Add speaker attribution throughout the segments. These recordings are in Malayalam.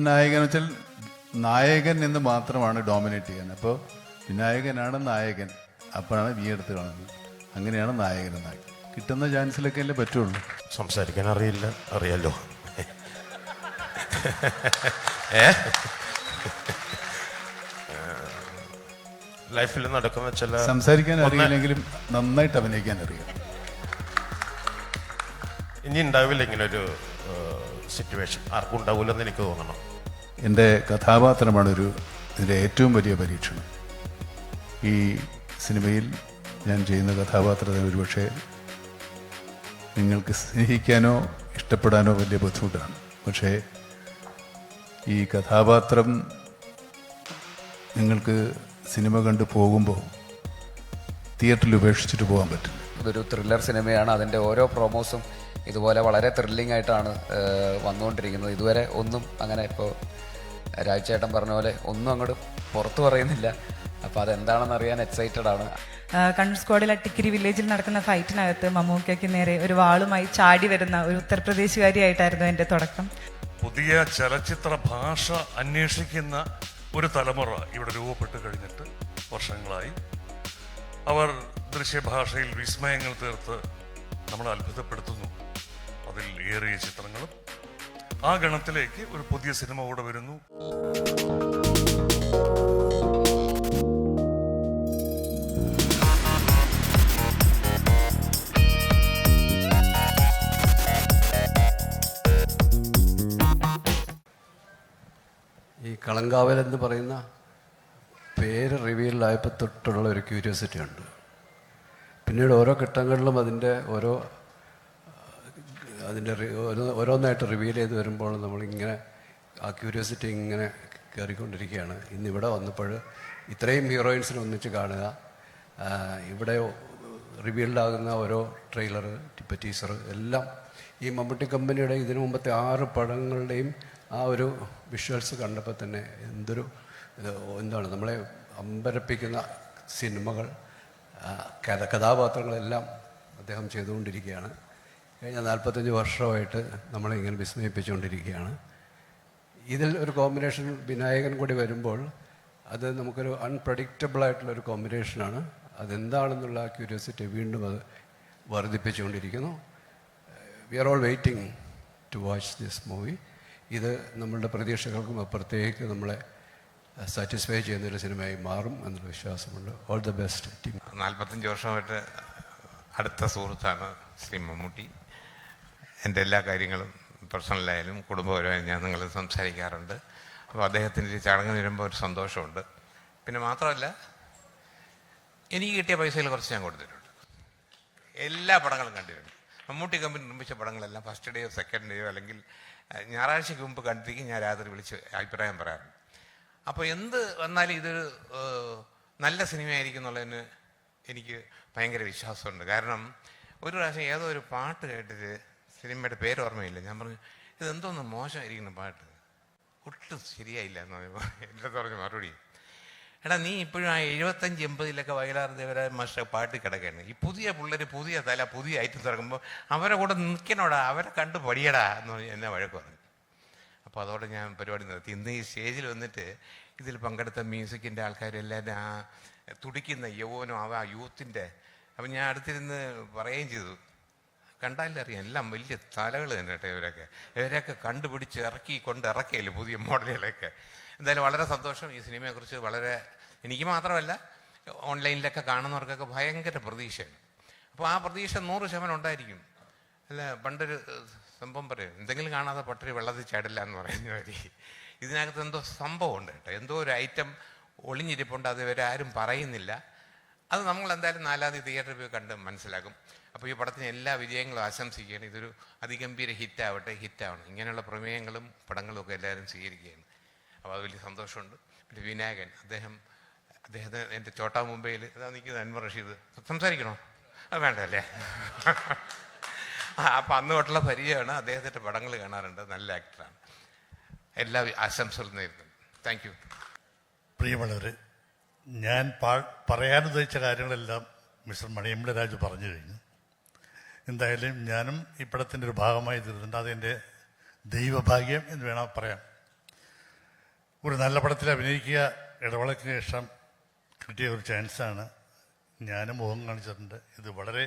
Speaker 1: നായകൻ വെച്ചാൽ നായകൻ എന്ന് മാത്രമാണ് ഡോമിനേറ്റ് ചെയ്യുന്നത്. അപ്പോൾ വിനായകനാണ് നായകൻ, അപ്പോഴാണ് ബി എടുത്ത് കാണുന്നത്. അങ്ങനെയാണ് നായകൻ എന്നാക്കി. കിട്ടുന്ന ചാൻസിലൊക്കെ അല്ലേ പറ്റുള്ളൂ.
Speaker 2: സംസാരിക്കാൻ അറിയില്ല, അറിയാലോ. ലൈഫിൽ നടക്കുന്ന ചില
Speaker 1: സംസാരിക്കാൻ അറിയില്ലെങ്കിലും നന്നായിട്ട് അഭിനയിക്കാൻ അറിയാം.
Speaker 2: ഇനി ഉണ്ടാവില്ല ഇങ്ങനൊരു സിറ്റുവേഷൻ, ആർക്കും ഉണ്ടാവില്ലെന്ന് എനിക്ക് തോന്നണം.
Speaker 1: എൻ്റെ കഥാപാത്രമാണ് ഇതിൻ്റെ ഏറ്റവും വലിയ പരീക്ഷണം. ഈ സിനിമയിൽ ഞാൻ ചെയ്യുന്ന കഥാപാത്രത്തെ ഒരുപക്ഷെ നിങ്ങൾക്ക് സ്നേഹിക്കാനോ ഇഷ്ടപ്പെടാനോ വലിയ ബുദ്ധിമുട്ടാണ്. പക്ഷേ ഈ കഥാപാത്രം നിങ്ങൾക്ക് സിനിമ കണ്ടു പോകുമ്പോൾ തിയേറ്ററിൽ ഉപേക്ഷിച്ചിട്ട് പോകാൻ പറ്റില്ല.
Speaker 3: ഇതൊരു ത്രില്ലർ സിനിമയാണ്. അതിൻ്റെ ഓരോ പ്രൊമോസും ഇതുപോലെ വളരെ ത്രില്ലിംഗ് ആയിട്ടാണ് വന്നുകൊണ്ടിരിക്കുന്നത്. ഇതുവരെ ഒന്നും അങ്ങനെ ഇപ്പോൾ രാജേട്ടൻ പറഞ്ഞ പോലെ ഒന്നും അങ്ങോട്ട് പുറത്തു പറയുന്നില്ല. അപ്പോൾ അതെന്താണെന്ന് അറിയാൻ എക്സൈറ്റഡ് ആണ്.
Speaker 4: കണ്ണൂർ സ്ക്വാഡിൽ അട്ടിക്കിരി വില്ലേജിൽ നടക്കുന്ന ഫൈറ്റിനകത്ത് മമ്മൂക്കയ്ക്ക് നേരെ ഒരു വാളുമായി ചാടി വരുന്ന ഒരു ഉത്തർപ്രദേശുകാരിയായിട്ടായിരുന്നു എൻ്റെ തുടക്കം.
Speaker 5: പുതിയ ചലച്ചിത്ര ഭാഷ അന്വേഷിക്കുന്ന ഒരു തലമുറ ഇവിടെ രൂപപ്പെട്ട് കഴിഞ്ഞിട്ട് വർഷങ്ങളായി. അവർ ദൃശ്യഭാഷയിൽ വിസ്മയങ്ങൾ തീർത്ത് നമ്മളെ അത്ഭുതപ്പെടുത്തുന്നു. അതിൽ ഏറിയ ചിത്രങ്ങളും ആ ഗണത്തിലേക്ക് ഒരു പുതിയ സിനിമ കൂടെ വരുന്നു.
Speaker 6: ഈ കളങ്കാവൽ എന്ന് പറയുന്ന പേര് റിവീലായപ്പോൾ തൊട്ടുള്ള ഒരു ക്യൂരിയോസിറ്റി ഉണ്ട്. പിന്നീട് ഓരോ ഘട്ടങ്ങളിലും അതിൻ്റെ ഓരോന്നായിട്ട് റിവീൽ ചെയ്ത് വരുമ്പോൾ നമ്മളിങ്ങനെ ആ ക്യൂരിയോസിറ്റി ഇങ്ങനെ കയറിക്കൊണ്ടിരിക്കുകയാണ്. ഇന്നിവിടെ വന്നപ്പോൾ ഇത്രയും ഹീറോയിൻസിനെ ഒന്നിച്ച് കാണുക, ഇവിടെ റിവീൽഡാകുന്ന ഓരോ ട്രെയിലർ, ടീസർ എല്ലാം ഈ മമ്മൂട്ടി കമ്പനിയുടെ ഇതിനു മുമ്പത്തെ 6 പടങ്ങളുടെയും ആ ഒരു വിഷ്വൽസ് കണ്ടപ്പോൾ തന്നെ എന്താണ് നമ്മളെ അമ്പരപ്പിക്കുന്ന സിനിമകൾ, കഥാപാത്രങ്ങളെല്ലാം അദ്ദേഹം ചെയ്തുകൊണ്ടിരിക്കുകയാണ്. കഴിഞ്ഞ 45 വർഷമായിട്ട് നമ്മളെ ഇങ്ങനെ വിസ്മയിപ്പിച്ചുകൊണ്ടിരിക്കുകയാണ്. ഇതിൽ ഒരു കോമ്പിനേഷൻ വിനായകൻ കൂടി വരുമ്പോൾ അത് നമുക്കൊരു അൺപ്രഡിക്റ്റബിളായിട്ടുള്ളൊരു കോമ്പിനേഷനാണ്. അതെന്താണെന്നുള്ള ക്യൂരിയോസിറ്റി വീണ്ടും അത് വർദ്ധിപ്പിച്ചുകൊണ്ടിരിക്കുന്നു. We are all waiting to watch this movie. ഇത് നമ്മളുടെ പ്രതീക്ഷകൾക്കും അപ്പുറത്തേക്ക് നമ്മളെ സാറ്റിസ്ഫൈ ചെയ്യുന്നൊരു സിനിമയായി മാറും എന്നുള്ള വിശ്വാസമുണ്ട്. All the best team.
Speaker 7: 45 വർഷമായിട്ട് അടുത്ത സുഹൃത്താണ് ശ്രീ മമ്മൂട്ടി. എൻ്റെ എല്ലാ കാര്യങ്ങളും പേഴ്സണലായാലും കുടുംബപരമായും ഞാൻ നിങ്ങൾ സംസാരിക്കാറുണ്ട്. അപ്പോൾ അദ്ദേഹത്തിൻ്റെ ഈ ചടങ്ങ് വരുമ്പോൾ ഒരു സന്തോഷമുണ്ട്. പിന്നെ മാത്രമല്ല, എനിക്ക് കിട്ടിയ പൈസയിൽ കുറച്ച് ഞാൻ കൊടുത്തിട്ടുണ്ട്. എല്ലാ പടങ്ങളും കണ്ടിട്ടുണ്ട്. മമ്മൂട്ടി കമ്പനി നിർമ്മിച്ച പടങ്ങളെല്ലാം ഫസ്റ്റ് ഡേയോ സെക്കൻഡ് ഡേയോ അല്ലെങ്കിൽ ഞായറാഴ്ചയ്ക്ക് മുമ്പ് കണ്ടിരിക്കും. ഞാൻ രാത്രി വിളിച്ച് അഭിപ്രായം പറയാറുണ്ട്. അപ്പോൾ എന്ത് വന്നാലും ഇതൊരു നല്ല സിനിമയായിരിക്കും എന്നുള്ളതിന് എനിക്ക് ഭയങ്കര വിശ്വാസമുണ്ട്. കാരണം ഒരു പ്രാവശ്യം ഏതോ ഒരു പാട്ട് കേട്ടിട്ട്, സിനിമയുടെ പേര് ഓർമ്മയില്ല, ഞാൻ പറഞ്ഞു ഇതെന്തോന്ന് മോശമായിരിക്കുന്ന പാട്ട്, ഒട്ടും ശരിയായില്ല എന്ന് പറയുമ്പോൾ എൻ്റെ പറഞ്ഞ മറുപടി, എടാ നീ ഇപ്പോഴും ആ 75-80 വയലാർ ദേവരായ മാസ്റ്റർ പാട്ട് കിടക്കുകയാണ്. ഈ പുതിയ പിള്ളേർ പുതിയ ഐറ്റം ഇറങ്ങുമ്പോൾ അവരെ കൂടെ നിൽക്കണോടാ, അവരെ കണ്ട് പഠിയടാ എന്ന് പറഞ്ഞ് എന്നെ വഴക്ക് പറഞ്ഞു. അപ്പോൾ അതോടെ ഞാൻ പരിപാടി നിർത്തി. ഇന്ന് ഈ സ്റ്റേജിൽ വന്നിട്ട് ഇതിൽ പങ്കെടുത്ത മ്യൂസിക്കിൻ്റെ ആൾക്കാരെല്ലാവരും ആ തുടിക്കുന്ന യൗവനം, ആ യൂത്തിൻ്റെ, അപ്പം ഞാൻ അടുത്തിരുന്ന് പറയുകയും ചെയ്തു, കണ്ടാലറിയാം എല്ലാം വലിയ തലകൾ തന്നെ കേട്ടോ. ഇവരെയൊക്കെ കണ്ടുപിടിച്ച് ഇറക്കിയല്ലേ പുതിയ മോഡലുകളൊക്കെ. എന്തായാലും വളരെ സന്തോഷം. ഈ സിനിമയെക്കുറിച്ച് വളരെ, എനിക്ക് മാത്രമല്ല ഓൺലൈനിലൊക്കെ കാണുന്നവർക്കൊക്കെ ഭയങ്കര പ്രതീക്ഷയാണ്. അപ്പോൾ ആ പ്രതീക്ഷ 100% ഉണ്ടായിരിക്കും. അല്ല, പണ്ടൊരു സംഭവം പറയും, എന്തെങ്കിലും കാണാതെ പട്ടരി വെള്ളത്തിൽ ചാടില്ല എന്ന് പറയുന്ന വരി. ഇതിനകത്ത് എന്തോ സംഭവമുണ്ട് കേട്ടോ, എന്തോ ഒരു ഐറ്റം ഒളിഞ്ഞിരിപ്പുണ്ട്. അത് ഇവരെ ആരും പറയുന്നില്ല. അത് നമ്മൾ എന്തായാലും 4ാം തീയതി തിയേറ്ററിൽ പോയി കണ്ട് മനസ്സിലാക്കും. അപ്പോൾ ഈ പടത്തിന് എല്ലാ വിജയങ്ങളും ആശംസിക്കുകയാണ്. ഇതൊരു അതിഗംഭീര ഹിറ്റാവണം. ഇങ്ങനെയുള്ള പ്രമേയങ്ങളും പടങ്ങളും ഒക്കെ എല്ലാവരും സ്വീകരിക്കുകയാണ്. അപ്പോൾ അത് വലിയ സന്തോഷമുണ്ട്. പിന്നെ വിനായകൻ, അദ്ദേഹത്തെ എൻ്റെ ചോട്ടാ മുംബൈയിൽ അതാ നിൽക്കുന്നത് അൻവർ റഷീദ്. സംസാരിക്കണോ? അത് വേണ്ടല്ലേ. അപ്പം അന്ന് തൊട്ടുള്ള പരിചയമാണ്. അദ്ദേഹത്തിൻ്റെ പടങ്ങൾ കാണാറുണ്ട്. നല്ല ആക്ടറാണ്. എല്ലാ ആശംസകളും നേരുന്നു. Thank you.
Speaker 5: പ്രിയമുള്ളവർ, ഞാൻ പറയാനുദ്ദേശിച്ച കാര്യങ്ങളെല്ലാം മിസ്റ്റർ മണിയമ്പിള രാജു പറഞ്ഞു കഴിഞ്ഞു. എന്തായാലും ഞാനും ഈ പടത്തിൻ്റെ ഒരു ഭാഗമായി തീർന്നിട്ടുണ്ട്. അതെൻ്റെ ദൈവഭാഗ്യം എന്ന് വേണം പറയാം.
Speaker 8: ഒരു നല്ല പടത്തിൽ അഭിനയിക്കുക ഇടവേളയ്ക്ക് ശേഷം കിട്ടിയ ഒരു ചാൻസാണ്. ഞാനും മുഖം കാണിച്ചിട്ടുണ്ട്. ഇത് വളരെ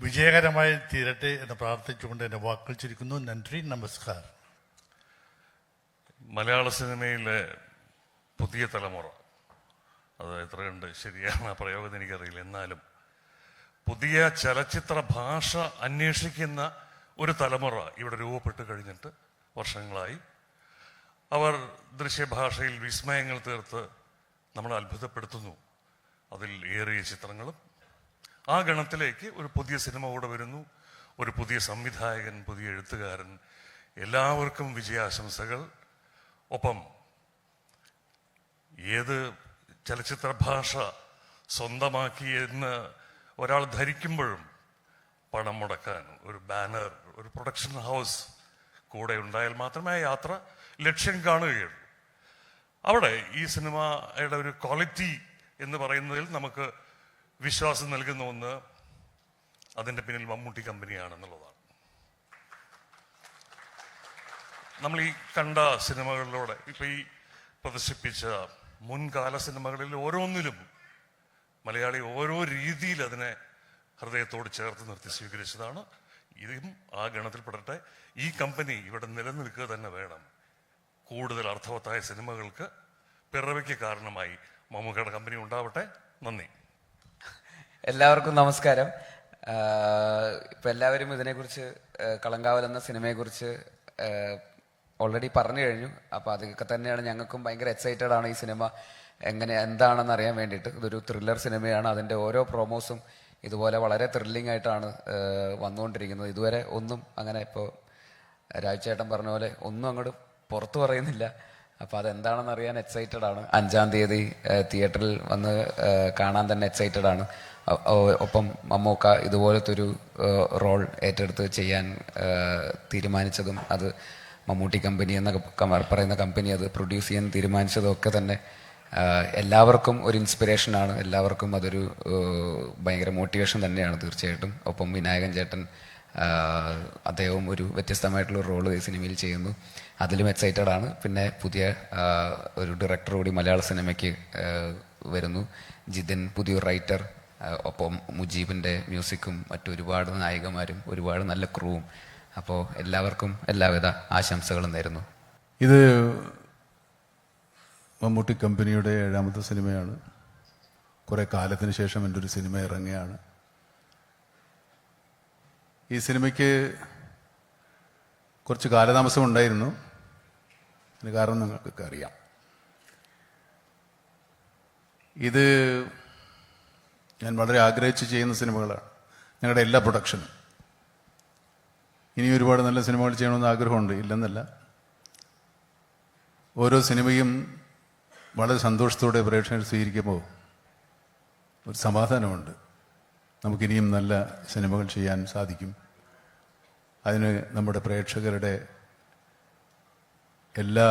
Speaker 8: വിജയകരമായി തീരട്ടെ എന്ന് പ്രാർത്ഥിച്ചുകൊണ്ട് എൻ്റെ വാക്കുകൾ ചുരുക്കുന്നു. നന്ദി, നമസ്കാരം.
Speaker 5: മലയാള സിനിമയിലെ പുതിയ തലമുറ, അത് എത്ര കണ്ട് ശരിയാണ് ആ പ്രയോഗം എനിക്കറിയില്ല, എന്നാലും പുതിയ ചലച്ചിത്ര ഭാഷ അന്വേഷിക്കുന്ന ഒരു തലമുറ ഇവിടെ രൂപപ്പെട്ട് കഴിഞ്ഞിട്ട് വർഷങ്ങളായി. അവർ ദൃശ്യഭാഷയിൽ വിസ്മയങ്ങൾ തീർത്ത് നമ്മളെ അത്ഭുതപ്പെടുത്തുന്നു. അതിൽ ഏറിയ ചിത്രങ്ങളും. ആ ഗണത്തിലേക്ക് ഒരു പുതിയ സിനിമ കൂടെ വരുന്നു. ഒരു പുതിയ സംവിധായകൻ, പുതിയ എഴുത്തുകാരൻ. എല്ലാവർക്കും വിജയാശംസകൾ. ഒപ്പം ഏത് ചലച്ചിത്ര ഭാഷ സ്വന്തമാക്കി എന്ന് ഒരാൾ ധരിക്കുമ്പോഴും പണം മുടക്കാൻ ഒരു ബാനർ, ഒരു പ്രൊഡക്ഷൻ ഹൗസ് കൂടെ ഉണ്ടായാൽ മാത്രമേ ആ യാത്ര ലക്ഷ്യം കാണുകയുള്ളൂ. അവിടെ ഈ സിനിമയുടെ ഒരു ക്വാളിറ്റി എന്ന് പറയുന്നതിൽ നമുക്ക് വിശ്വാസം നൽകുന്ന ഒന്ന് അതിൻ്റെ പിന്നിൽ മമ്മൂട്ടി കമ്പനിയാണെന്നുള്ളതാണ്. നമ്മൾ ഈ കണ്ട സിനിമകളിലൂടെ ഇപ്പം ഈ പ്രദർശിപ്പിച്ച മുൻകാല സിനിമകളിൽ ഓരോന്നിലും മലയാളി ഓരോ രീതിയിൽ അതിനെ ഹൃദയത്തോട് ചേർത്ത് നിർത്തി സ്വീകരിച്ചതാണ്. ഇതും ആ ഗണത്തിൽപ്പെടട്ടെ. ഈ കമ്പനി ഇവിടെ നിലനിൽക്കുക തന്നെ വേണം. കൂടുതൽ അർത്ഥവത്തായ സിനിമകൾക്ക് പിറവിക്ക് കാരണമായി മമ്മൂക്കയുടെ കമ്പനി ഉണ്ടാവട്ടെ. നന്ദി.
Speaker 3: എല്ലാവർക്കും നമസ്കാരം. ഇപ്പം എല്ലാവരും ഇതിനെക്കുറിച്ച്, കളങ്കാവൽ എന്ന സിനിമയെക്കുറിച്ച് ഓൾറെഡി പറഞ്ഞു കഴിഞ്ഞു. അപ്പോൾ അതൊക്കെ തന്നെയാണ് ഞങ്ങൾക്കും ഭയങ്കര എക്സൈറ്റഡ് ആണ് ഈ സിനിമ എന്താണെന്ന് അറിയാൻ വേണ്ടിയിട്ട്. ഇതൊരു ത്രില്ലർ സിനിമയാണ്. അതിൻ്റെ ഓരോ പ്രൊമോസും ഇതുപോലെ വളരെ ത്രില്ലിംഗ് ആയിട്ടാണ് വന്നുകൊണ്ടിരിക്കുന്നത്. ഇതുവരെ ഒന്നും അങ്ങനെ, ഇപ്പോൾ രാജേട്ടൻ പറഞ്ഞ പോലെ ഒന്നും അങ്ങോട്ട് പുറത്തു പറയുന്നില്ല. അപ്പോൾ അതെന്താണെന്ന് അറിയാൻ എക്സൈറ്റഡ് ആണ്. 5-ാം തീയതി തിയേറ്ററിൽ വന്ന് കാണാൻ തന്നെ എക്സൈറ്റഡ് ആണ്. ഒപ്പം മമ്മൂക്ക ഇതുപോലത്തെ ഒരു റോൾ ഏറ്റെടുത്ത് ചെയ്യാൻ തീരുമാനിച്ചതും, അത് മമ്മൂട്ടി കമ്പനി എന്ന പറയുന്ന കമ്പനി അത് പ്രൊഡ്യൂസ് ചെയ്യാൻ തീരുമാനിച്ചതും ഒക്കെ തന്നെ എല്ലാവർക്കും ഒരു ഇൻസ്പിറേഷനാണ്. എല്ലാവർക്കും അതൊരു ഭയങ്കര മോട്ടിവേഷൻ തന്നെയാണ് തീർച്ചയായിട്ടും. ഒപ്പം വിനായകൻ ചേട്ടൻ, അദ്ദേഹവും ഒരു വ്യത്യസ്തമായിട്ടുള്ള റോള് ഈ സിനിമയിൽ ചെയ്യുന്നു. അതിലും എക്സൈറ്റഡ് ആണ്. പിന്നെ പുതിയ ഒരു ഡയറക്ടർ കൂടി മലയാള സിനിമയ്ക്ക് വരുന്നു, ജിതിൻ, പുതിയൊരു റൈറ്റർ. ഒപ്പം മുജീബിൻ്റെ മ്യൂസിക്കും മറ്റൊരുപാട് നായികമാരും ഒരുപാട് നല്ല ക്രൂവും. അപ്പോൾ എല്ലാവർക്കും എല്ലാവിധ ആശംസകളും നേരുന്നു.
Speaker 1: ഇത് മമ്മൂട്ടി കമ്പനിയുടെ 7ാമത്തെ സിനിമയാണ്. കുറേ കാലത്തിന് ശേഷം എൻ്റെ ഒരു സിനിമ ഇറങ്ങുകയാണ്. ഈ സിനിമയ്ക്ക് കുറച്ച് കാലതാമസം ഉണ്ടായിരുന്നു. അതിന് കാരണം നിങ്ങൾക്കൊക്കെ അറിയാം. ഇത് ഞാൻ വളരെ ആഗ്രഹിച്ച് ചെയ്യുന്ന സിനിമകളാണ്. ഞങ്ങളുടെ എല്ലാ പ്രൊഡക്ഷനും. ഇനി ഒരുപാട് നല്ല സിനിമകൾ ചെയ്യണമെന്ന് ആഗ്രഹമുണ്ട്, ഇല്ലെന്നല്ല. ഓരോ സിനിമയും വളരെ സന്തോഷത്തോടെ പ്രേക്ഷകർ സ്വീകരിക്കുമ്പോൾ ഒരു സമാധാനമുണ്ട്. നമുക്കിനിയും നല്ല സിനിമകൾ ചെയ്യാൻ സാധിക്കും. അതിന് നമ്മുടെ പ്രേക്ഷകരുടെ എല്ലാ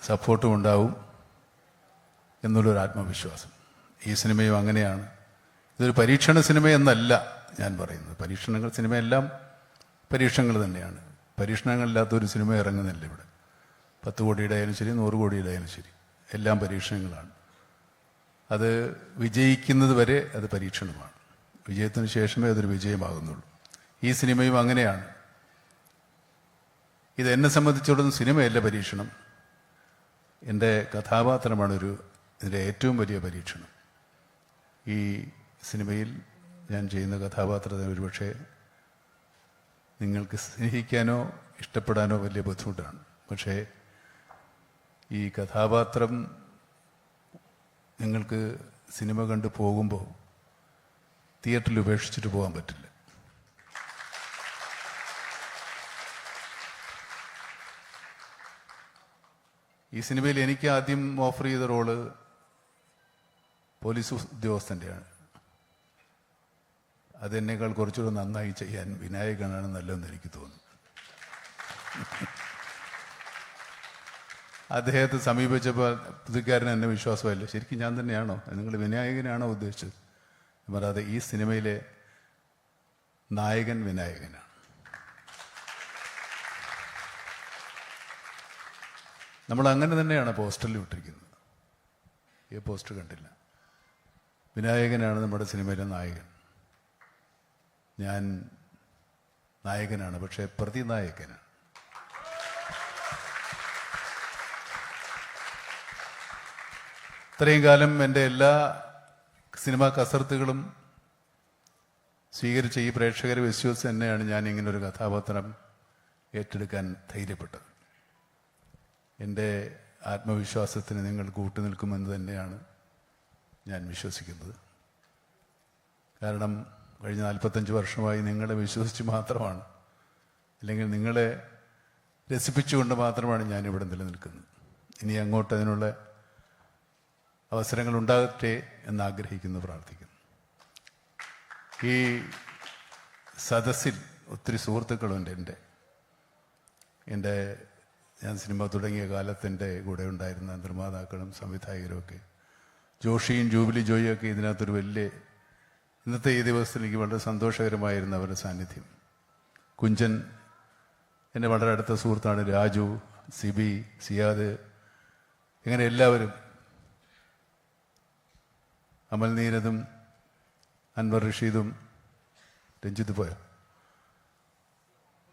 Speaker 1: സപ്പോർട്ടും ഉണ്ടാവും എന്നുള്ളൊരു ആത്മവിശ്വാസം. ഈ സിനിമയും അങ്ങനെയാണ്. ഇതൊരു പരീക്ഷണ സിനിമയെന്നല്ല ഞാൻ പറയുന്നത്. സിനിമയെല്ലാം പരീക്ഷണങ്ങൾ തന്നെയാണ്. പരീക്ഷണങ്ങളില്ലാത്തൊരു സിനിമ ഇറങ്ങുന്നില്ല ഇവിടെ. 10 കോടിയുടെ ആയാലും ശരി, 100 കോടിയുടെ ആയാലും ശരി, എല്ലാം പരീക്ഷണങ്ങളാണ്. അത് വിജയിക്കുന്നത് വരെ അത് പരീക്ഷണമാണ്. വിജയത്തിന് ശേഷമേ അതൊരു വിജയമാകുന്നുള്ളൂ. ഈ സിനിമയും അങ്ങനെയാണ്. ഇത് എന്നെ സംബന്ധിച്ചിടത്തോളം സിനിമയല്ല പരീക്ഷണം. എൻ്റെ കഥാപാത്രമാണ് ഇതിൻ്റെ ഏറ്റവും വലിയ പരീക്ഷണം. ഈ സിനിമയിൽ ഞാൻ ചെയ്യുന്ന കഥാപാത്രത്തെ ഒരുപക്ഷെ നിങ്ങൾക്ക് സ്നേഹിക്കാനോ ഇഷ്ടപ്പെടാനോ വലിയ ബുദ്ധിമുട്ടാണ്. പക്ഷേ ഈ കഥാപാത്രം നിങ്ങൾക്ക് സിനിമ കണ്ട് പോകുമ്പോൾ തിയേറ്ററിൽ ഉപേക്ഷിച്ചിട്ട് പോകാൻ പറ്റില്ല. ഈ സിനിമയിൽ എനിക്ക് ആദ്യം ഓഫർ ചെയ്ത റോള് പോലീസ് ഉദ്യോഗസ്ഥൻ്റെയാണ്. അതെന്നേക്കാൾ കുറച്ചുകൂടെ നന്നായി ചെയ്യാൻ വിനായകനാണ് നല്ലതെന്ന് എനിക്ക് തോന്നുന്നു. അദ്ദേഹത്തെ സമീപിച്ചപ്പോൾ പുതുക്കാരന് എന്നെ വിശ്വാസമല്ല. ശരിക്കും ഞാൻ തന്നെയാണോ, നിങ്ങൾ വിനായകനാണോ ഉദ്ദേശിച്ചത്? പറയാതെ ഈ സിനിമയിലെ നായകൻ വിനായകനാണ്. നമ്മൾ അങ്ങനെ തന്നെയാണ് പോസ്റ്ററിൽ വിട്ടിരിക്കുന്നത്. ഈ പോസ്റ്റർ കണ്ടില്ല. വിനായകനാണ് നമ്മുടെ സിനിമയിലെ നായകൻ. ഞാൻ നായകനാണ്, പക്ഷേ പ്രതിനായകനാണ്. ഇത്രയും കാലം എൻ്റെ എല്ലാ സിനിമാ കസർത്തുകളും സ്വീകരിച്ച ഈ പ്രേക്ഷകരെ വിശ്വസിച്ച് തന്നെയാണ് ഞാൻ ഇങ്ങനൊരു കഥാപാത്രം ഏറ്റെടുക്കാൻ ധൈര്യപ്പെട്ടത്. എൻ്റെ ആത്മവിശ്വാസത്തിന് നിങ്ങൾ കൂട്ടുനിൽക്കുമെന്ന് തന്നെയാണ് ഞാൻ വിശ്വസിക്കുന്നത്. കാരണം കഴിഞ്ഞ 45 വർഷമായി നിങ്ങളെ വിശ്വസിച്ച് മാത്രമാണ്, അല്ലെങ്കിൽ നിങ്ങളെ രസിപ്പിച്ചുകൊണ്ട് മാത്രമാണ് ഞാനിവിടെ നിലനിൽക്കുന്നത്. ഇനി അങ്ങോട്ട് അതിനുള്ള അവസരങ്ങൾ ഉണ്ടാകട്ടെ എന്നാഗ്രഹിക്കുന്നു, പ്രാർത്ഥിക്കുന്നു. ഈ സദസ്സിൽ ഒത്തിരി സുഹൃത്തുക്കളുണ്ട്. എൻ്റെ ഞാൻ സിനിമ തുടങ്ങിയ കാലത്തിൻ്റെ കൂടെ ഉണ്ടായിരുന്ന നിർമ്മാതാക്കളും സംവിധായകരും ഒക്കെ, ജോഷിയും ജൂബിലി ജോയിയും ഒക്കെ ഇതിനകത്തൊരു വലിയ, ഇന്നത്തെ ഈ ദിവസത്തിൽ എനിക്ക് വളരെ സന്തോഷകരമായിരുന്നു അവരുടെ സാന്നിധ്യം. കുഞ്ചൻ എൻ്റെ വളരെ അടുത്ത സുഹൃത്താണ്. രാജു, സിബി, സിയാദ്, ഇങ്ങനെ എല്ലാവരും, അമൽ നീരദും അൻവർ റഷീദും രഞ്ജിത്ത് പോയ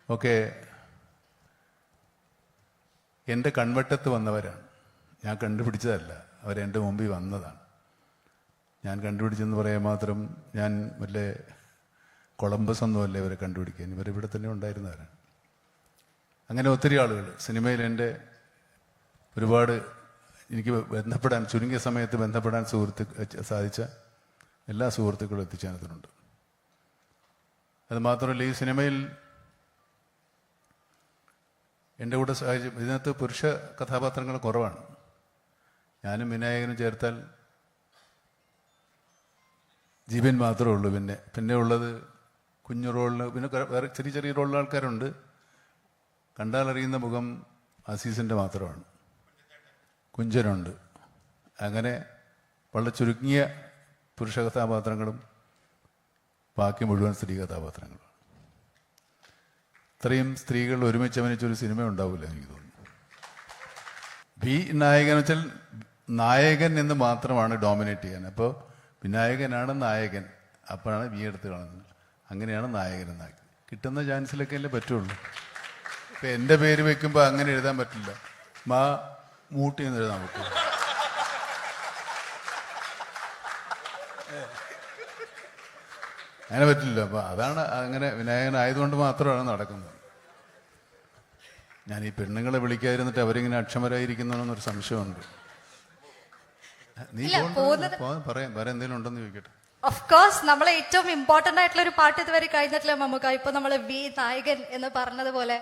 Speaker 1: ഒക്കെ എൻ്റെ കൺവട്ടത്ത് വന്നവരാണ്. ഞാൻ കണ്ടുപിടിച്ചതല്ല, അവരെൻ്റെ മുമ്പിൽ വന്നതാണ്. ഞാൻ കണ്ടുപിടിച്ചെന്ന് പറയാൻ മാത്രം ഞാൻ വല്ല കൊളംബസ് ഒന്നുമല്ല ഇവരെ കണ്ടുപിടിക്കാൻ. ഇവരിവിടെ തന്നെ ഉണ്ടായിരുന്നവരാണ്. അങ്ങനെ ഒത്തിരി ആളുകൾ സിനിമയിൽ എൻ്റെ ഒരുപാട് എനിക്ക് ബന്ധപ്പെടാൻ, ചുരുങ്ങിയ സമയത്ത് ബന്ധപ്പെടാൻ സാധിച്ച എല്ലാ സുഹൃത്തുക്കളും എത്തിച്ചേർന്നിട്ടുണ്ട്. അത് മാത്രമല്ല, ഈ സിനിമയിൽ എൻ്റെ കൂടെ സാഹചര്യം, ഇതിനകത്ത് പുരുഷ കഥാപാത്രങ്ങൾ കുറവാണ്. ഞാനും വിനായകനും ചേർത്താൽ ജീവൻ മാത്രമേ ഉള്ളൂ. പിന്നെ ഉള്ളത് കുഞ്ഞു റോളിന്, പിന്നെ വേറെ ചെറിയ ചെറിയ റോളിൽ ആൾക്കാരുണ്ട്. കണ്ടാലറിയുന്ന മുഖം അസീസിൻ്റെ മാത്രമാണ്. കുഞ്ചനുണ്ട്. അങ്ങനെ വളരെ ചുരുങ്ങിയ പുരുഷ കഥാപാത്രങ്ങളും ബാക്കി മുഴുവൻ സ്ത്രീ കഥാപാത്രങ്ങളും. ഇത്രയും സ്ത്രീകൾ ഒരുമിച്ച് അഭിനയിച്ചൊരു സിനിമ ഉണ്ടാവില്ല എനിക്ക് തോന്നുന്നു. നായകൻ വെച്ചാൽ നായകൻ എന്ന് മാത്രമാണ് ഡോമിനേറ്റ് ചെയ്യാൻ. അപ്പോൾ വിനായകനാണ് നായകൻ, അപ്പോഴാണ് ബി എടുത്ത് കാണുന്നത്. അങ്ങനെയാണ് നായകൻ എന്നാക്കി. കിട്ടുന്ന ചാൻസിലൊക്കെ അല്ലേ പറ്റുള്ളൂ. ഇപ്പം എൻ്റെ പേര് വെക്കുമ്പോൾ അങ്ങനെ എഴുതാൻ പറ്റില്ല. മൂട്ടി എന്ന് എഴുതാൻ പറ്റും. അങ്ങനെ പറ്റില്ല. അപ്പം അതാണ് അങ്ങനെ വിനായകനായതുകൊണ്ട് മാത്രമാണ് നടക്കുന്നത്. ഞാൻ ഈ പെണ്ണുങ്ങളെ വിളിക്കാതിരുന്നിട്ട് അവരിങ്ങനെ അക്ഷമരായിരിക്കുന്നൊരു സംശയമുണ്ട്. നീ പറയാം, വേറെ എന്തെങ്കിലും ഉണ്ടെന്ന് ചോദിക്കട്ടെ.
Speaker 9: ഓഫ് കോഴ്സ് നമ്മളെ ഏറ്റവും ഇമ്പോർട്ടന്റ് ആയിട്ടുള്ള ഒരു പാട്ട് ഇതുവരെ കഴിഞ്ഞിട്ടില്ല മമ്മൂക്ക. ഇപ്പൊ നമ്മള് നായകൻ എന്ന് പറഞ്ഞതുപോലെ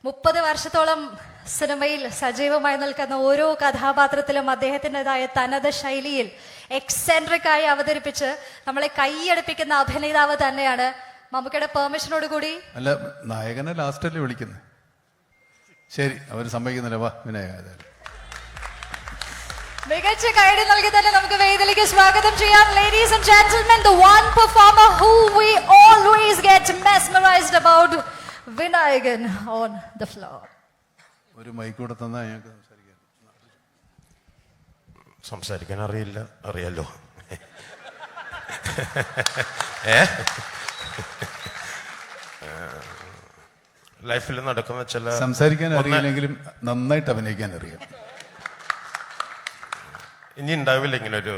Speaker 9: 30 വർഷത്തോളം സിനിമയിൽ സജീവമായി നിൽക്കുന്ന ഓരോ കഥാപാത്രത്തിലും അദ്ദേഹത്തിൻ്റെതായ തനത് ശൈലിയിൽ എക്സെൻട്രിക് ആയി അവതരിപ്പിച്ച് നമ്മളെ കൈയടുപ്പിക്കുന്ന അഭിനേതാവ് തന്നെയാണ്. മമ്മൂക്കയുടെ പെർമിഷനോട് കൂടി
Speaker 1: അല്ല, നായകനെ ലാസ്റ്റല്ലേ വിളിക്കുന്നത്. ശരി, അവർ സമ്മതിക്കുന്നില്ല. വാ വിനായക.
Speaker 9: മികച്ച കൈഡി നൽകി തന്നെ നമുക്ക് വേദിയിലേക്ക് സ്വാഗതം ചെയ്യാം. Ladies and gentlemen, the one performer who we always get mesmerized about, Vinayagan on the floor.
Speaker 1: ഒരു മൈക്ക് കൂടെ തന്നാൽ ഞങ്ങൾക്ക്
Speaker 2: സംസാരിക്കാൻ അറിയില്ല, അറിയാലോ. ലൈഫിൽ നടക്കുന്ന ചില,
Speaker 1: സംസാരിക്കാൻ അറിയില്ലെങ്കിലും നന്നായിട്ട് അഭിനയിക്കാൻ അറിയാം.
Speaker 2: ഇനി ഉണ്ടാവില്ല ഇങ്ങനൊരു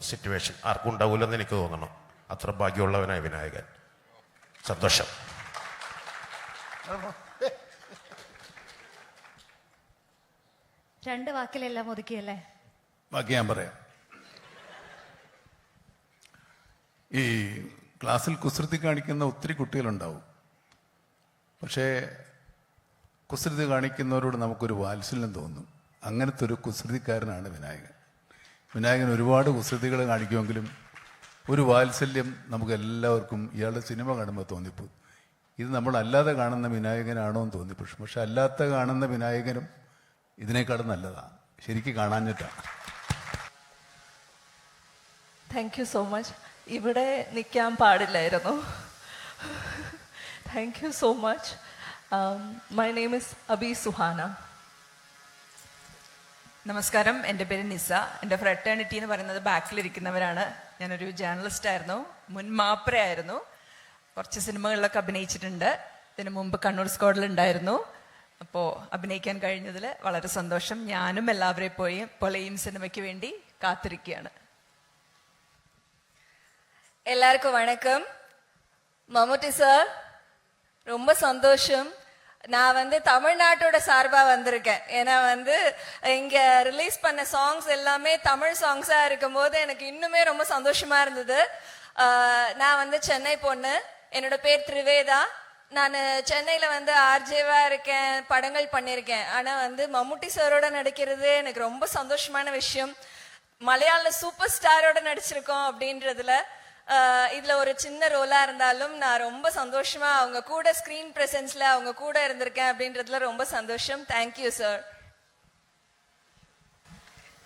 Speaker 2: സിറ്റുവേഷൻ, ആർക്കും ഉണ്ടാവില്ലെന്ന് എനിക്ക് തോന്നണം. അത്ര ഭാഗ്യമുള്ളവനായ വിനായകൻ. സന്തോഷം.
Speaker 9: രണ്ട് വാക്കിലെല്ലാം ഒതുക്കിയല്ലേ?
Speaker 1: ബാക്കി ഞാൻ പറയാം. ഈ ക്ലാസ്സിൽ കുസൃതി കാണിക്കുന്ന ഒത്തിരി കുട്ടികളുണ്ടാവും. പക്ഷേ കുസൃതി കാണിക്കുന്നവരോട് നമുക്കൊരു വാത്സല്യം തോന്നും. അങ്ങനത്തെ ഒരു കുസൃതിക്കാരനാണ് വിനായകൻ. വിനായകൻ ഒരുപാട് കുസൃതികൾ കാണിക്കുമെങ്കിലും ഒരു വാത്സല്യം നമുക്ക് എല്ലാവർക്കും ഇയാളുടെ സിനിമ കാണുമ്പോൾ തോന്നിപ്പോകും. ഇത് നമ്മളല്ലാതെ കാണുന്ന വിനായകനാണോ എന്ന് തോന്നിപ്പോഴും. പക്ഷെ അല്ലാത്ത കാണുന്ന വിനായകനും ഇതിനേക്കാളും നല്ലതാണ്. ശരിക്കും കാണാഞ്ഞിട്ടാണ്.
Speaker 10: Thank you so much. ഇവിടെ നിൽക്കാൻ പാടില്ലായിരുന്നു. Thank you so much. My name is Abi Suhana. നമസ്കാരം, എൻ്റെ പേര് നിസ. എൻ്റെ ഫ്രട്ടേണിറ്റി എന്ന് പറയുന്നത് ബാക്കിലിരിക്കുന്നവരാണ്. ഞാനൊരു ജേർണലിസ്റ്റ് ആയിരുന്നു, മുൻ മാപ്രയായിരുന്നു, കുറച്ച് സിനിമകളിലൊക്കെ അഭിനയിച്ചിട്ടുണ്ട്. ഇതിനു മുമ്പ് കണ്ണൂർ സ്ക്വാഡിൽ ഉണ്ടായിരുന്നു. അപ്പോൾ അഭിനയിക്കാൻ കഴിഞ്ഞതിൽ വളരെ സന്തോഷം. ഞാനും എല്ലാവരെയും പോലെയും സിനിമയ്ക്ക് വേണ്ടി കാത്തിരിക്കുകയാണ്.
Speaker 11: எல்லாருக்கும் வணக்கம். மம்முட்டி சார், ரொம்ப சந்தோஷம். நான் தமிழ்நாட்டோட சார்பா வந்திருக்கேன். ஏன்னா இங்க ரிலீஸ் பண்ண சாங்ஸ் எல்லாமே தமிழ் சாங்ஸா இருக்கும் போது எனக்கு இன்னுமே ரொம்ப சந்தோஷமா இருந்தது. நான் சென்னை பொண்ணு, என்னோட பேர் திரிவேதா. நான் சென்னையில ஆர்ஜேவா இருக்கேன், படங்கள் பண்ணியிருக்கேன். ஆனா மம்முட்டி சாரோட நடிக்கிறது எனக்கு ரொம்ப சந்தோஷமான விஷயம். மலையாள சூப்பர் ஸ்டாரோட நடிச்சிருக்கோம் அப்படின்றதுல இதுல ஒரு சின்ன ரோலா இருந்தாலும் நான் ரொம்ப சந்தோஷமா அவங்க கூட ஸ்கிரீன் பிரசன்ஸ்ல அவங்க கூட இருந்திருக்கேன் அப்படின்றதுல ரொம்ப சந்தோஷம். Thank you sir.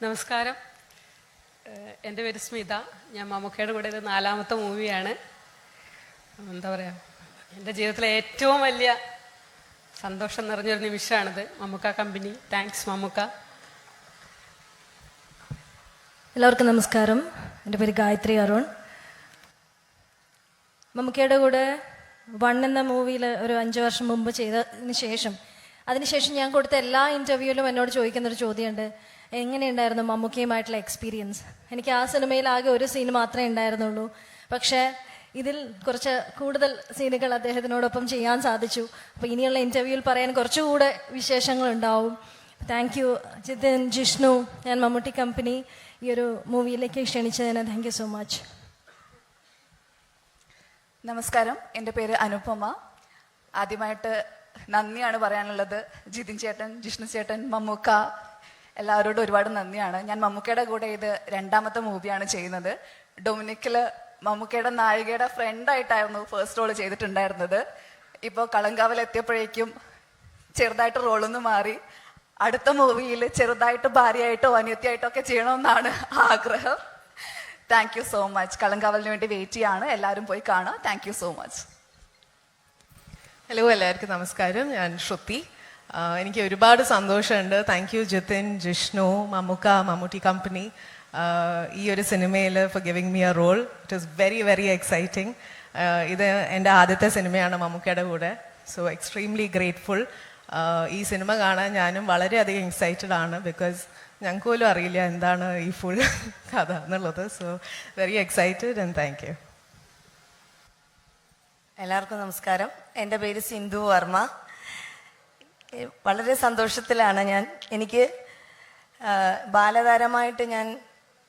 Speaker 12: നമസ്കാരം, എൻ്റെ പേര് സ്മിത. ഞാൻ മമ്മൂക്കയുടെ കൂടെ ഇത് 4ാമത്തെ മൂവിയാണ്. എന്താ പറയുക, എൻ്റെ ജീവിതത്തിലെ ഏറ്റവും വലിയ സന്തോഷം നിറഞ്ഞൊരു നിമിഷമാണിത്. Mammukka company, thanks Mammukka.
Speaker 9: എല്ലാവർക്കും നമസ്കാരം. എൻ്റെ പേര് ഗായത്രി അരുൺ. മമ്മൂക്കയുടെ കൂടെ 1 എന്ന മൂവിയിൽ ഒരു 5 വർഷം മുമ്പ് അതിനുശേഷം ഞാൻ കൊടുത്ത എല്ലാ ഇൻ്റർവ്യൂവിലും എന്നോട് ചോദിക്കുന്നൊരു ചോദ്യമുണ്ട്, എങ്ങനെയുണ്ടായിരുന്നു മമ്മൂക്കയുമായിട്ടുള്ള എക്സ്പീരിയൻസ്. എനിക്ക് ആ സിനിമയിൽ ആകെ ഒരു സീൻ മാത്രമേ ഉണ്ടായിരുന്നുള്ളൂ. പക്ഷേ ഇതിൽ കുറച്ച് കൂടുതൽ സീനുകൾ അദ്ദേഹത്തിനോടൊപ്പം ചെയ്യാൻ സാധിച്ചു. അപ്പോൾ ഇനിയുള്ള ഇൻ്റർവ്യൂവിൽ പറയാൻ കുറച്ചുകൂടെ വിശേഷങ്ങളുണ്ടാവും. താങ്ക് യു ജിതിൻ, ജിഷ്ണു, ഞാൻ മമ്മൂട്ടി കമ്പനി ഈ ഒരു മൂവിയിലേക്ക് ക്ഷണിച്ചതിന് താങ്ക് യു സോ മച്ച്.
Speaker 10: നമസ്കാരം, എൻ്റെ പേര് അനുപമ. ആദ്യമായിട്ട് നന്ദിയാണ് പറയാനുള്ളത്. ജിതിൻ ചേട്ടൻ, ജിഷ്ണു ചേട്ടൻ, മമ്മൂക്ക, എല്ലാവരോടും ഒരുപാട് നന്ദിയാണ്. ഞാൻ മമ്മൂക്കയുടെ കൂടെ ഇത് 2ാമത്തെ മൂവിയാണ് ചെയ്യുന്നത്. ഡൊമിനിക്കില് മമ്മൂക്കയുടെ നായികയുടെ ഫ്രണ്ടായിട്ടായിരുന്നു ഫസ്റ്റ് റോൾ ചെയ്തിട്ടുണ്ടായിരുന്നത്. ഇപ്പോൾ കളങ്കാവൽ എത്തിയപ്പോഴേക്കും ചെറുതായിട്ട് റോളൊന്ന് മാറി. അടുത്ത മൂവിയിൽ ചെറുതായിട്ട് ഭാര്യയായിട്ടോ അനിയത്തിയായിട്ടോ ഒക്കെ ചെയ്യണമെന്നാണ് ആഗ്രഹം. Thank you so much. കളങ്കാവലിന് വേണ്ടി വെയിറ്റ് ചെയ്യാണ്. എല്ലാവരും പോയി കാണുക. Thank you so much.
Speaker 13: Hello, എല്ലാവർക്കും നമസ്കാരം. ഞാൻ ശ്രുതി. എനിക്ക് ഒരുപാട് സന്തോഷമുണ്ട്. Thank you Jithin, Jishnu, Mammukka, Mammootty company ഈ ഒരു സിനിമയിൽ for giving me a role. It is very very exciting. ഇത് എൻ്റെ ആദ്യത്തെ സിനിമയാണ് മമ്മൂക്കയുടെ കൂടെ. So extremely grateful. ഈ സിനിമ കാണാൻ ഞാനും വളരെയധികം എക്സൈറ്റഡ് ആണ്. ബിക്കോസ് ഞങ്ങൾക്ക് പോലും അറിയില്ല എന്താണ് ഈ ഫുൾ കഥ എന്നുള്ളത്. So very excited and thank you.
Speaker 11: എല്ലാവർക്കും നമസ്കാരം. എൻ്റെ പേര് സിന്ധു വർമ്മ. വളരെ സന്തോഷത്തിലാണ് ഞാൻ. എനിക്ക് ബാലതാരമായിട്ട് ഞാൻ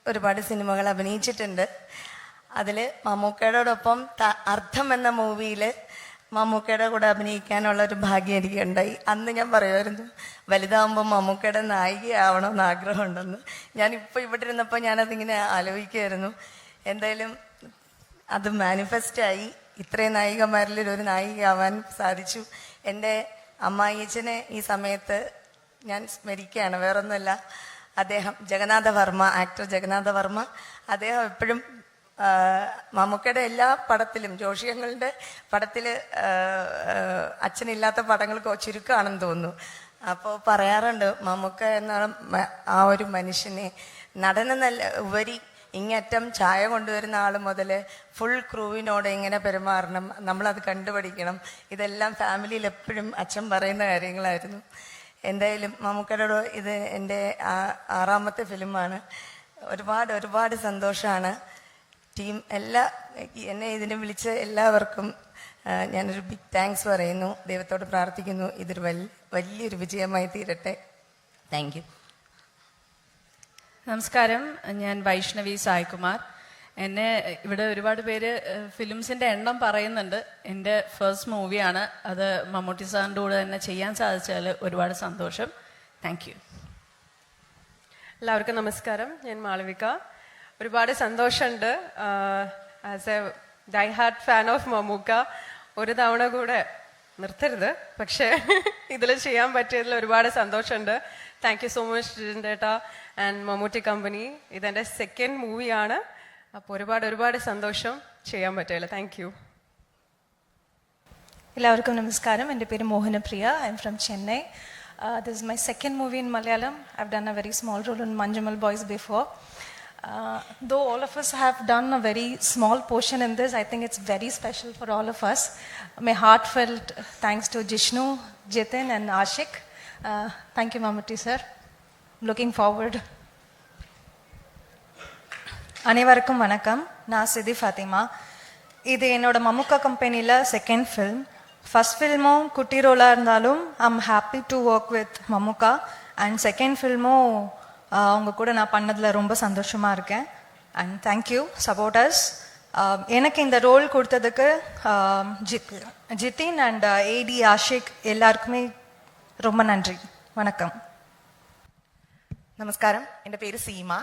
Speaker 11: ഒരുപാട് സിനിമകൾ അഭിനയിച്ചിട്ടുണ്ട്. അതിൽ മമ്മൂക്കയോടൊപ്പം അർത്ഥം എന്ന മൂവിയിൽ മമ്മൂക്കയുടെ കൂടെ അഭിനയിക്കാനുള്ള ഒരു ഭാഗ്യം എനിക്കുണ്ടായി. അന്ന് ഞാൻ പറയുമായിരുന്നു, വലുതാകുമ്പോൾ മമ്മൂക്കയുടെ നായികയാവണമെന്ന് ആഗ്രഹമുണ്ടെന്ന്. ഞാനിപ്പോൾ ഇവിടെ ഇരുന്നപ്പോൾ ഞാനതിങ്ങനെ ആലോചിക്കുമായിരുന്നു. എന്തായാലും അത് മാനിഫെസ്റ്റായി. ഇത്രയും നായികമാരിൽ ഒരു നായികയാവാൻ സാധിച്ചു. എൻ്റെ അമ്മായിയച്ഛനെ ഈ സമയത്ത് ഞാൻ സ്മരിക്കുകയാണ്, വേറൊന്നുമല്ല. അദ്ദേഹം ജഗന്നാഥ വർമ്മ, ആക്ടർ ജഗന്നാഥ വർമ്മ. അദ്ദേഹം എപ്പോഴും മമ്മൂക്കയുടെ എല്ലാ പടത്തിലും, ജോഷിയങ്ങളുടെ പടത്തിൽ അച്ഛനില്ലാത്ത പടങ്ങൾ ചുരുക്കമാണെന്ന് തോന്നുന്നു. അപ്പോൾ പറയാറുണ്ട്, മമ്മൂക്ക എന്ന ആ ഒരു മനുഷ്യനെ നടനെന്നല്ല ഉപരി ഇങ്ങറ്റം ചായ കൊണ്ടുവരുന്ന ആൾ മുതൽ ഫുൾ ക്രൂവിനോട് എങ്ങനെ പെരുമാറണം, നമ്മളത് കണ്ടുപഠിക്കണം. ഇതെല്ലാം ഫാമിലിയിൽ എപ്പോഴും അച്ഛൻ പറയുന്ന കാര്യങ്ങളായിരുന്നു. എന്തായാലും മമ്മൂക്കയുടെ ഇത് എൻ്റെ 6ാമത്തെ ഫിലിമാണ്. ഒരുപാട് സന്തോഷമാണ്. ടീം എന്നെ ഇതിന് വിളിച്ച എല്ലാവർക്കും ഞാനൊരു ബിഗ് താങ്ക്സ് പറയുന്നു. ദൈവത്തോട് പ്രാർത്ഥിക്കുന്നു ഇതൊരു വലിയൊരു വിജയമായി തീരട്ടെ. Thank you.
Speaker 14: നമസ്കാരം, ഞാൻ വൈഷ്ണവി സായ്കുമാർ. എന്നെ ഇവിടെ ഒരുപാട് പേര് ഫിലിംസിൻ്റെ എണ്ണം പറയുന്നുണ്ട്. എൻ്റെ ഫസ്റ്റ് മൂവിയാണ്. അത് മമ്മൂട്ടി സാറിൻ്റെ കൂടെ തന്നെ ചെയ്യാൻ സാധിച്ചാൽ ഒരുപാട് സന്തോഷം. Thank you.
Speaker 12: എല്ലാവർക്കും നമസ്കാരം. ഞാൻ മാളവിക. ഒരുപാട് സന്തോഷമുണ്ട്. As a die hard fan of Mammookka, ഒരു തവണ കൂടെ നിർത്തരുത്, പക്ഷേ ഇതിൽ ചെയ്യാൻ പറ്റിയതിൽ ഒരുപാട് സന്തോഷമുണ്ട്. Thank you so much Jithin and Mammootty company. ഇതെൻ്റെ 2nd മൂവിയാണ്. അപ്പോൾ ഒരുപാട് സന്തോഷം ചെയ്യാൻ പറ്റില്ല. Thank you.
Speaker 10: എല്ലാവർക്കും നമസ്കാരം. എൻ്റെ പേര് Mohanapriya. I am from Chennai.
Speaker 15: This is my second movie in Malayalam. I've done a very small role in Manjumal Boys before. Though all of us have done a very small portion in this, I think it's very special for all of us. My heartfelt thanks to Jishnu, Jitin and Ashik. Thank you, Mammootty sir. Looking forward. அனைவருக்கும் வணக்கம். நான் சிதி ஃபாத்திமா. இது என்னோட மம்முக்கா கம்பெனியில் செகண்ட் ஃபில்ம். ஃபர்ஸ்ட் ஃபில்மும் குட்டி ரோலாக இருந்தாலும் I'm happy to work with Mammukka. And second ஃபில்மும் அவங்க கூட நான் பண்ணதில் ரொம்ப சந்தோஷமாக இருக்கேன். And thank you supporters. எனக்கு இந்த ரோல் கொடுத்ததுக்கு ஜித்தின் அண்ட் ஏடி ஆஷிக் எல்லாருக்குமே ரொம்ப நன்றி. വണക്കം.
Speaker 16: നമസ്കാരം, എൻ്റെ പേര് സീമ.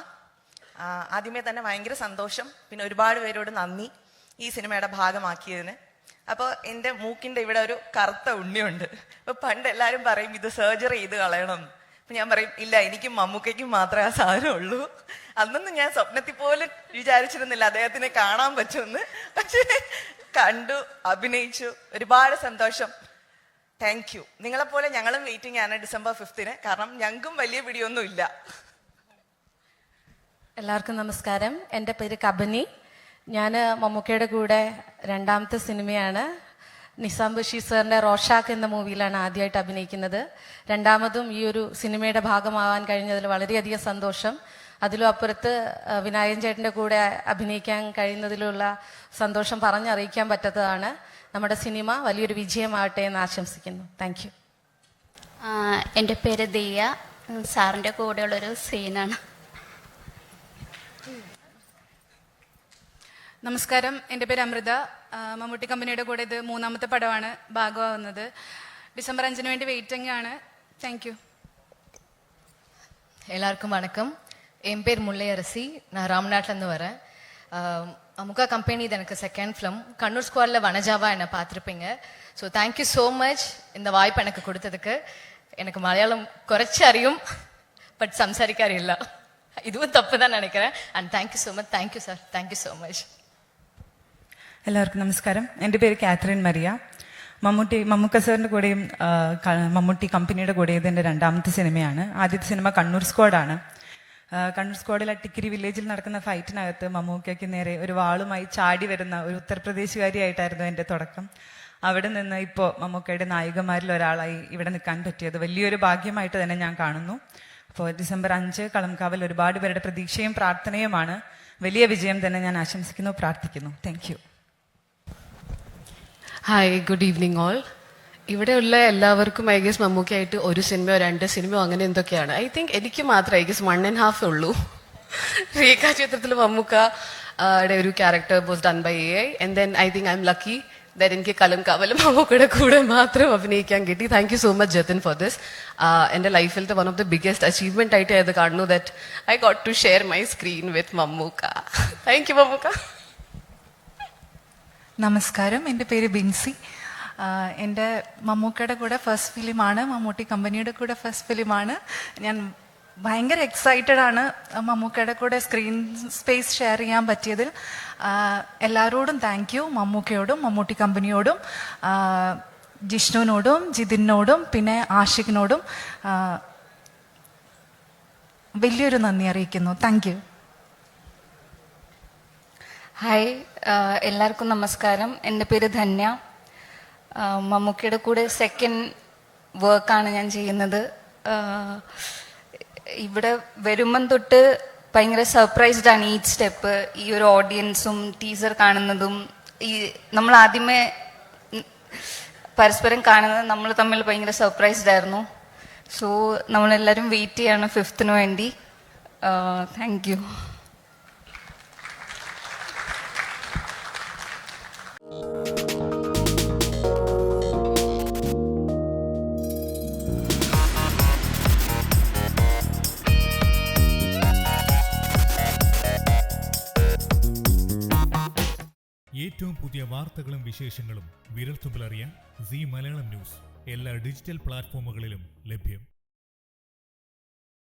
Speaker 16: ആദ്യമേ തന്നെ ഭയങ്കര സന്തോഷം, പിന്നെ ഒരുപാട് പേരോട് നന്ദി ഈ സിനിമയുടെ ഭാഗമാക്കിയതിന്. അപ്പോൾ എൻ്റെ മൂക്കിൻ്റെ ഇവിടെ ഒരു കറുത്ത ഉണ്ണിയുണ്ട്. അപ്പോൾ പണ്ട് എല്ലാവരും പറയും ഇത് സർജറി ചെയ്ത് കളയണം. അപ്പം ഞാൻ പറയും ഇല്ല, എനിക്കും മമ്മൂക്കയ്ക്കും മാത്രമേ ആ സാധനം ഉള്ളൂ. അന്നൊന്നും ഞാൻ സ്വപ്നത്തിൽ പോലും വിചാരിച്ചിരുന്നില്ല അദ്ദേഹത്തിനെ കാണാൻ പറ്റുമെന്ന്. പക്ഷേ കണ്ടു, അഭിനയിച്ചു. ഒരുപാട് സന്തോഷം. Thank U. നിങ്ങളെപ്പോലെ ഞങ്ങളും വെയിറ്റിംഗ് ആണ് December 5th. കാരണം ഞങ്ങൾക്കും വലിയ പിടിയൊന്നും ഇല്ല.
Speaker 14: എല്ലാവർക്കും നമസ്കാരം. എൻ്റെ പേര് കബനി. ഞാൻ മമ്മൂക്കയുടെ കൂടെ രണ്ടാമത്തെ സിനിമയാണ്. നിസാം ബഷീർ സാറിൻ്റെ റോഷാക്ക് എന്ന മൂവിയിലാണ് ആദ്യമായിട്ട് അഭിനയിക്കുന്നത്. രണ്ടാമതും ഈ ഒരു സിനിമയുടെ ഭാഗമാവാൻ കഴിഞ്ഞതിൽ വളരെയധികം സന്തോഷം. അതിലും അപ്പുറത്ത് വിനായകൻ ചേട്ടൻ്റെ കൂടെ അഭിനയിക്കാൻ കഴിയുന്നതിലുള്ള സന്തോഷം പറഞ്ഞറിയിക്കാൻ പറ്റാത്തതാണ്. നമ്മുടെ സിനിമ വലിയൊരു വിജയമാവട്ടെ എന്ന് ആശംസിക്കുന്നു. Thank you.
Speaker 17: എൻ്റെ പേര് ദിയ. സാറിൻ്റെ കൂടെയുള്ളൊരു സീനാണ്.
Speaker 18: നമസ്കാരം, എൻ്റെ പേര് അമൃത. മമ്മൂട്ടി കമ്പനിയുടെ കൂടെ ഇത് മൂന്നാമത്തെ പടമാണ് ഭാഗമാവുന്നത്. December 5 വേണ്ടി വെയിറ്റിംഗ് ആണ്. Thank you.
Speaker 19: எல்லாருக்கும் வணக்கம். என் பேர் முல்லையரசி. நான் ராம்நாட்லேருந்து வரேன். அமுகா கம்பெனி இது எனக்கு செகண்ட் ஃபிலிம். கண்ணூர் ஸ்குவாடில் வனஜாவா என்னை பார்த்துருப்பீங்க. ஸோ தேங்க்யூ ஸோ மச் இந்த வாய்ப்பு எனக்கு கொடுத்ததுக்கு. எனக்கு மலையாளம் குறைச்சி அறியும், பட் സംസാരിക്കാൻ അറിയില്ല. இதுவும் தப்பு தான் நினைக்கிறேன். And thank you so much. Thank you sir. Thank you so much.
Speaker 4: എല്ലാവർക്കും നമസ്കാരം. എൻ്റെ പേര് കാത്രിൻ മരിയ. മമ്മൂക്ക സാറിൻ്റെ കൂടെയും മമ്മൂട്ടി കമ്പനിയുടെ കൂടെ ഇത് എൻ്റെ രണ്ടാമത്തെ സിനിമയാണ്. ആദ്യത്തെ സിനിമ കണ്ണൂർ സ്ക്വാഡാണ്. കണ്ണൂർ സ്ക്വാഡിൽ ടിക്കിരി വില്ലേജിൽ നടക്കുന്ന ഫൈറ്റിനകത്ത് മമ്മൂക്കയ്ക്ക് നേരെ ഒരു വാളുമായി ചാടി വരുന്ന ഒരു ഉത്തർപ്രദേശുകാരിയായിട്ടായിരുന്നു എൻ്റെ തുടക്കം. അവിടെ നിന്ന് ഇപ്പോൾ മമ്മൂക്കയുടെ നായികമാരിൽ ഒരാളായി ഇവിടെ നിൽക്കാൻ പറ്റിയത് വലിയൊരു ഭാഗ്യമായിട്ട് തന്നെ ഞാൻ കാണുന്നു. അപ്പോൾ December 5 കളംകാവൽ ഒരുപാട് പേരുടെ പ്രതീക്ഷയും പ്രാർത്ഥനയുമാണ്. വലിയ വിജയം തന്നെ ഞാൻ ആശംസിക്കുന്നു, പ്രാർത്ഥിക്കുന്നു. Thank you.
Speaker 20: Hi, good evening all. ഇവിടെയുള്ള എല്ലാവർക്കും ഐ ഗസ് മമ്മൂക്കയായിട്ട് ഒരു സിനിമയോ 2 സിനിമയോ അങ്ങനെ എന്തൊക്കെയാണ്. ഐ തിങ്ക് എനിക്ക് മാത്രം ഐ ഗസ് 1.5 ഉള്ളൂ. രേഖാചിത്രത്തിൽ മമ്മൂക്കയുടെ ഒരു character was done by AI. And then I think I am lucky that എനിക്ക് കലംകാവലും മമ്മൂക്കയുടെ കൂടെ മാത്രം അഭിനയിക്കാൻ കിട്ടി. Thank you so much Jathin for this. എൻ്റെ ലൈഫിലത്തെ one of the biggest achievement ആയിട്ട് അത് കാണുന്നു that I got to share my screen with Mammukka. Thank you Mammukka.
Speaker 21: നമസ്കാരം, എൻ്റെ പേര് ബിൻസി. എൻ്റെ മമ്മൂക്കയുടെ കൂടെ ഫസ്റ്റ് ഫിലിമാണ്, മമ്മൂട്ടി കമ്പനിയുടെ കൂടെ ഫസ്റ്റ് ഫിലിമാണ്. ഞാൻ ഭയങ്കര എക്സൈറ്റഡ് ആണ് മമ്മൂക്കയുടെ കൂടെ സ്ക്രീൻ സ്പേസ് ഷെയർ ചെയ്യാൻ പറ്റിയതിൽ. എല്ലാവരോടും താങ്ക് യു. മമ്മൂക്കയോടും മമ്മൂട്ടി കമ്പനിയോടും ജിഷ്ണുവിനോടും ജിതിനോടും പിന്നെ ആഷിഖിനോടും വലിയൊരു നന്ദി അറിയിക്കുന്നു. Thank you.
Speaker 17: ഹായ്, എല്ലാവർക്കും നമസ്കാരം. എൻ്റെ പേര് ധന്യ. മമ്മൂക്കയുടെ കൂടെ സെക്കൻഡ് വർക്കാണ് ഞാൻ ചെയ്യുന്നത്. ഇവിടെ വരുമ്പം തൊട്ട് ഭയങ്കര സർപ്രൈസ്ഡ് ആണ് ഈച്ച് സ്റ്റെപ്പ്. ഈ ഒരു ഓഡിയൻസും ടീസർ കാണുന്നതും ഈ നമ്മൾ ആദ്യമേ പരസ്പരം കാണുന്നത് നമ്മൾ തമ്മിൽ ഭയങ്കര സർപ്രൈസ്ഡ് ആയിരുന്നു. സോ നമ്മളെല്ലാവരും വെയിറ്റ് ചെയ്യാണ് 5th വേണ്ടി. Thank you.
Speaker 22: ഏറ്റവും പുതിയ വാർത്തകളും വിശേഷങ്ങളും വിരൽത്തുമ്പിലറിയാൻ സീ മലയാളം ന്യൂസ് എല്ലാ ഡിജിറ്റൽ പ്ലാറ്റ്ഫോമുകളിലും ലഭ്യം.